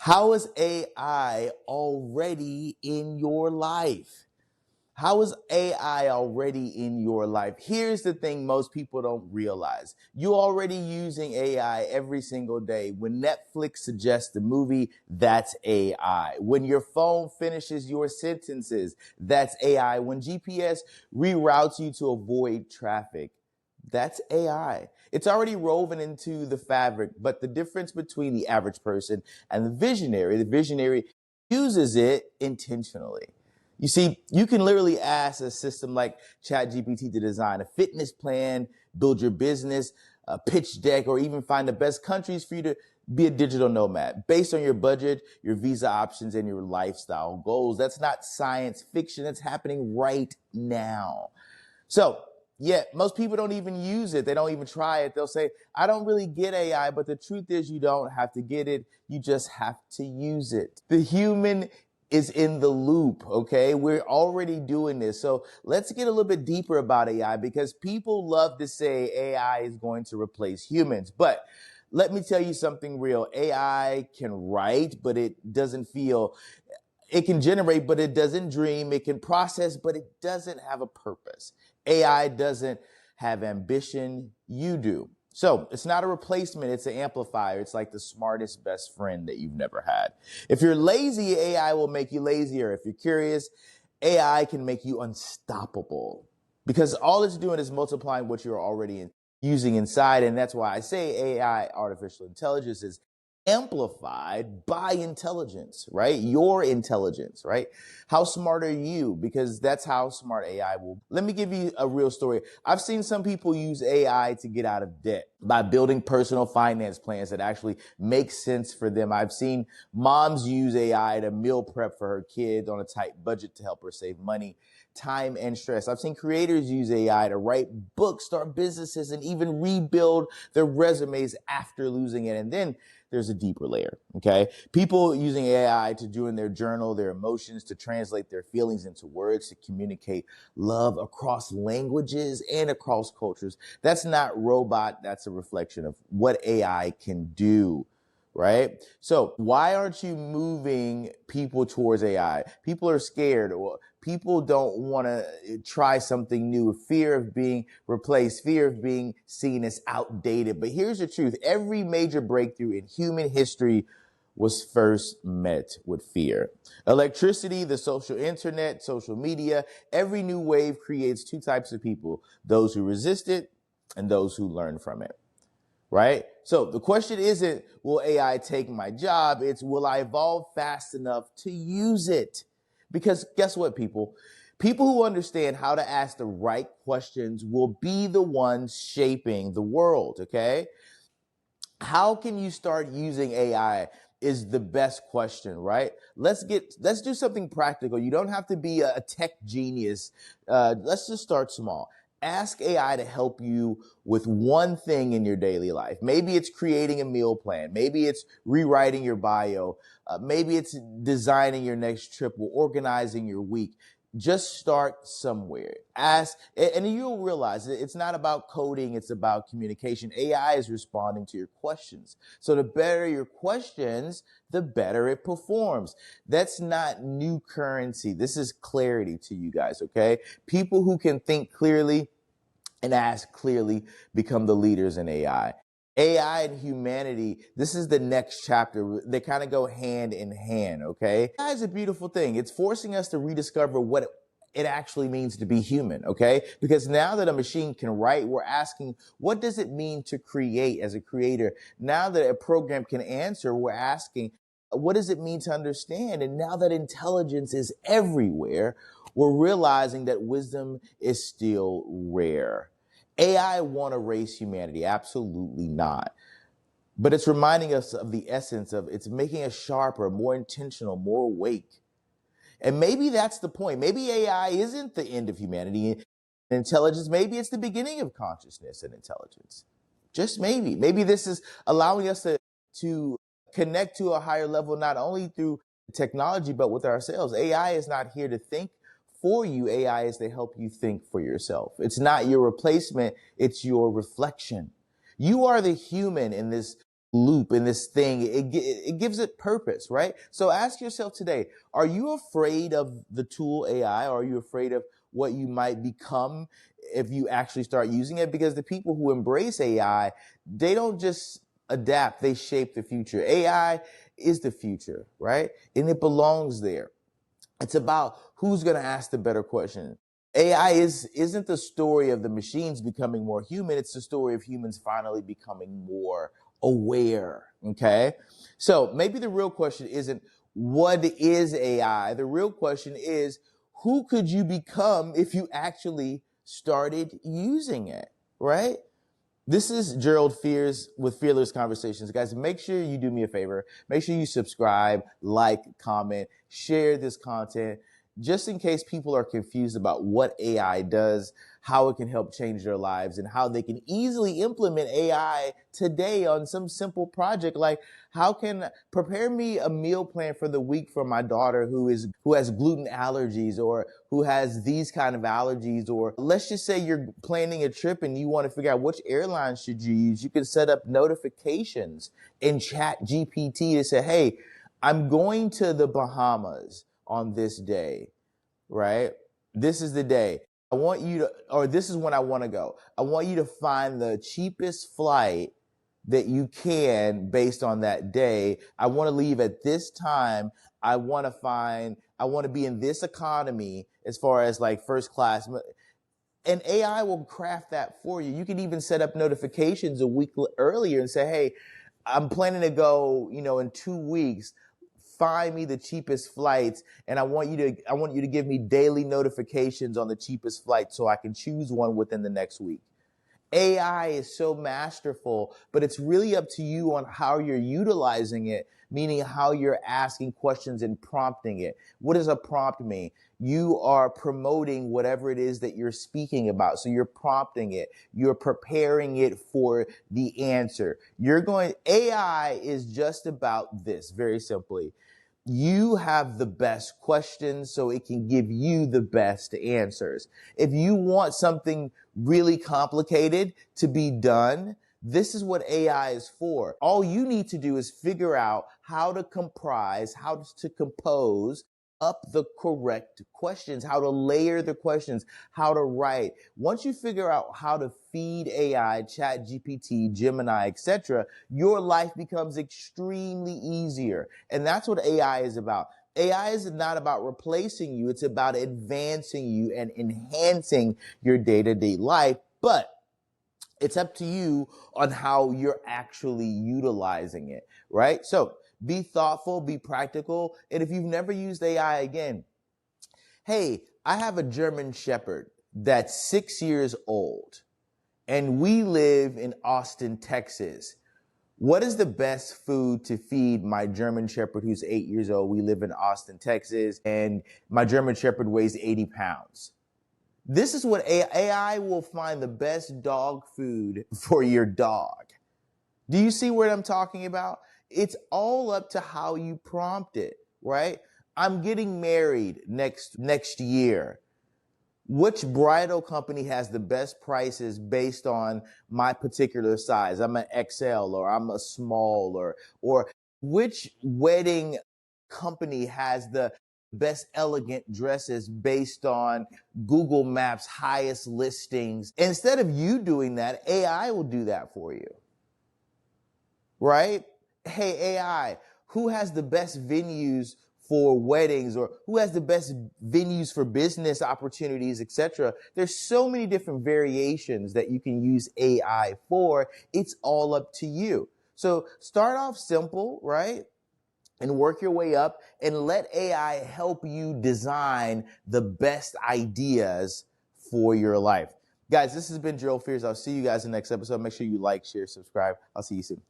How is AI already in your life? How is AI already in your life? Here's the thing most people don't realize. You're already using AI every single day. When Netflix suggests a movie, that's AI. When your phone finishes your sentences, that's AI. When GPS reroutes you to avoid traffic, that's AI. It's already woven into the fabric, but the difference between the average person and the visionary uses it intentionally. You see, you can literally ask a system like ChatGPT to design a fitness plan, build your business, a pitch deck, or even find the best countries for you to be a digital nomad based on your budget, your visa options, and your lifestyle goals. That's not science fiction. That's happening right now. So, yeah, most people don't even use it. They don't even try it. They'll say, I don't really get AI, but the truth is you don't have to get it. You just have to use it. The human is in the loop, okay? We're already doing this. So let's get a little bit deeper about AI because people love to say AI is going to replace humans. But let me tell you something real. AI can write, but it doesn't feel. It can generate, but it doesn't dream. It can process, but it doesn't have a purpose. AI doesn't have ambition. You do. So it's not a replacement. It's an amplifier. It's like the smartest best friend that you've never had. If you're lazy, AI will make you lazier. If you're curious, AI can make you unstoppable because all it's doing is multiplying what you're already using inside. And that's why I say AI, artificial intelligence, is amplified by intelligence, right? Your intelligence, right? How smart are you? Because that's how smart AI will. Let me give you a real story. I've seen some people use AI to get out of debt by building personal finance plans that actually make sense for them. I've seen moms use AI to meal prep for her kids on a tight budget to help her save money, time, and stress. I've seen creators use AI to write books, start businesses, and even rebuild their resumes after losing it. And then there's a deeper layer, okay? People using AI to do in their journal, their emotions, to translate their feelings into words, to communicate love across languages and across cultures. That's not robot, that's a reflection of what AI can do, right? So why aren't you moving people towards AI? People are scared, or people don't want to try something new. Fear of being replaced, fear of being seen as outdated. But here's the truth. Every major breakthrough in human history was first met with fear. Electricity, the social internet, social media, every new wave creates two types of people: those who resist it and those who learn from it. Right? So the question isn't, will AI take my job? It's, will I evolve fast enough to use it? Because guess what, people? People who understand how to ask the right questions will be the ones shaping the world, okay? How can you start using AI is the best question, right? Let's do something practical. You don't have to be a tech genius. Let's just start small. Ask AI to help you with one thing in your daily life. Maybe it's creating a meal plan. Maybe it's rewriting your bio. Maybe it's designing your next trip or organizing your week. Just start somewhere. Ask, and you'll realize it's not about coding, it's about communication. AI is responding to your questions. So the better your questions, the better it performs. That's not new currency. This is clarity to you guys, okay? People who can think clearly and ask clearly become the leaders in AI. AI and humanity, this is the next chapter. They kind of go hand in hand, okay? AI is a beautiful thing. It's forcing us to rediscover what it actually means to be human, okay? Because now that a machine can write, we're asking, what does it mean to create as a creator? Now that a program can answer, we're asking, what does it mean to understand? And now that intelligence is everywhere, we're realizing that wisdom is still rare. AI won't erase humanity, absolutely not. But it's reminding us of the essence of it's making us sharper, more intentional, more awake. And maybe that's the point. Maybe AI isn't the end of humanity and intelligence. Maybe it's the beginning of consciousness and intelligence. Just maybe. Maybe this is allowing us to connect to a higher level, not only through technology, but with ourselves. AI is not here to think for you. AI is to help you think for yourself. It's not your replacement. It's your reflection. You are the human in this loop, in this thing. It gives it purpose, right? So ask yourself today, are you afraid of the tool AI, or are you afraid of what you might become if you actually start using it? Because the people who embrace AI, they don't just adapt, they shape the future. AI is the future, right? And it belongs there. It's about who's going to ask the better question. Isn't the story of the machines becoming more human. It's the story of humans finally becoming more aware. Okay. So maybe the real question isn't what is AI? The real question is, who could you become if you actually started using it? Right? This is Gerald Fears with Fearless Conversations. Guys, make sure you do me a favor. Make sure you subscribe, like, comment, share this content, just in case people are confused about what AI does, how it can help change their lives, and how they can easily implement AI today on some simple project. Like, how can prepare me a meal plan for the week for my daughter who has gluten allergies, or who has these kind of allergies. Or let's just say you're planning a trip and you want to figure out which airline should you use. You can set up notifications in Chat GPT to say, hey, I'm going to the Bahamas on this day, right? This is the day. I want you to, or this is when I want to go. I want you to find the cheapest flight that you can based on that day. I want to leave at this time. I want to be in this economy as far as like first class. And AI will craft that for you. You can even set up notifications a week earlier and say, hey, I'm planning to go, in 2 weeks. Find me the cheapest flights, and I want you to give me daily notifications on the cheapest flight so I can choose one within the next week. AI is so masterful, but it's really up to you on how you're utilizing it, meaning how you're asking questions and prompting it. What does a prompt mean? You are promoting whatever it is that you're speaking about. So you're prompting it. You're preparing it for the answer. AI is just about this, very simply. You have the best questions, so it can give you the best answers. If you want something really complicated to be done, this is what AI is for. All you need to do is figure out how to compose up the correct questions, how to layer the questions, how to write. Once you figure out how to feed AI, Chat GPT, Gemini, etc., your life becomes extremely easier. And that's what AI is about. AI is not about replacing you. It's about advancing you and enhancing your day-to-day life. But it's up to you on how you're actually utilizing it, right? So be thoughtful, be practical. And if you've never used AI again, hey, I have a German Shepherd that's 6 years old, and we live in Austin, Texas. What is the best food to feed my German Shepherd who's 8 years old? We live in Austin, Texas, and my German Shepherd weighs 80 pounds. This is what AI will find the best dog food for your dog. Do you see what I'm talking about? It's all up to how you prompt it, right? I'm getting married next year. Which bridal company has the best prices based on my particular size? I'm an XL, or I'm a small, or which wedding company has the best elegant dresses based on Google Maps highest listings? Instead of you doing that, AI will do that for you, right? Hey, AI, who has the best venues for weddings, or who has the best venues for business opportunities, etc.? There's so many different variations that you can use AI for. It's all up to you. So start off simple, right? And work your way up, and let AI help you design the best ideas for your life. Guys, this has been Gerald Fears. I'll see you guys in the next episode. Make sure you like, share, subscribe. I'll see you soon.